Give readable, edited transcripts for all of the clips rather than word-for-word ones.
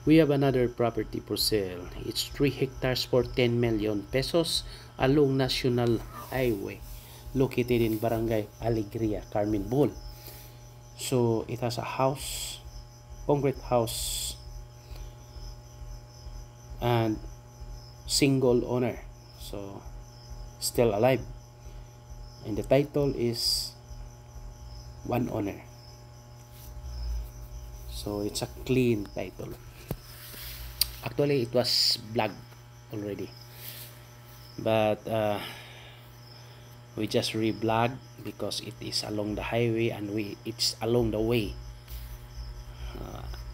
We have another property for sale. It's 3 hectares for 10 million pesos along National Highway located in Barangay Alegria, Carmen Bohol. So it has a house, concrete house, and single owner, so still alive, and the title is one owner, so it's a clean title. Actually it was blocked already, but we just reblogged because it is along the highway, and it's along the way,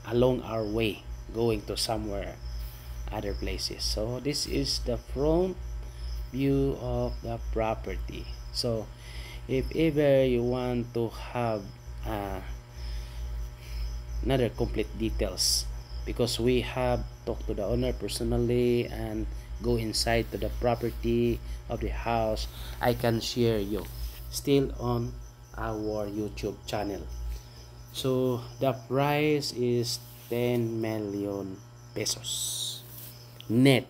along our way going to somewhere other places. So this is the front view of the property. So if ever you want to have another complete details, because we have talked to the owner personally and go inside to the property of the house, I can share you still on our YouTube channel. So the price is 10 million pesos net,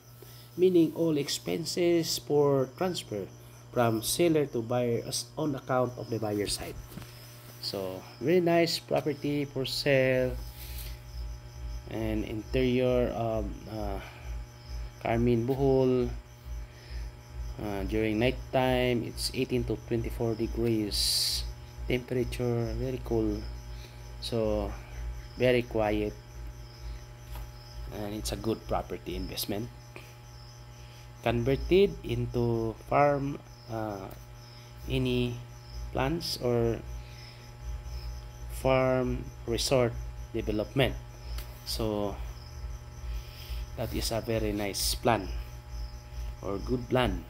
meaning all expenses for transfer from seller to buyer as on account of the buyer side. So very nice property for sale, and interior of Carmen Bohol. During night time it's 18 to 24 degrees temperature, very cool, so very quiet, and it's a good property investment converted into farm, any plans or farm resort development. So that is a very nice plan or good plan.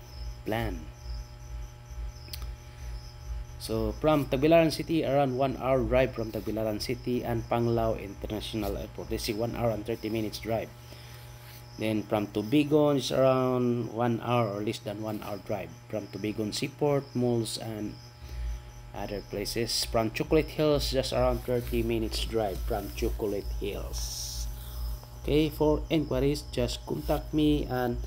So from Tagbilaran City, around 1 hour drive from Tagbilaran City and Panglao International Airport. This is 1 hour and 30 minutes drive. Then from Tubigon is around 1 hour or less than 1 hour drive from Tubigon Seaport, malls, and other places. From Chocolate Hills, just around 30 minutes drive from Chocolate Hills. Okay, for inquiries, just contact me, and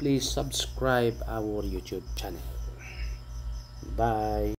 please subscribe our YouTube channel. Bye.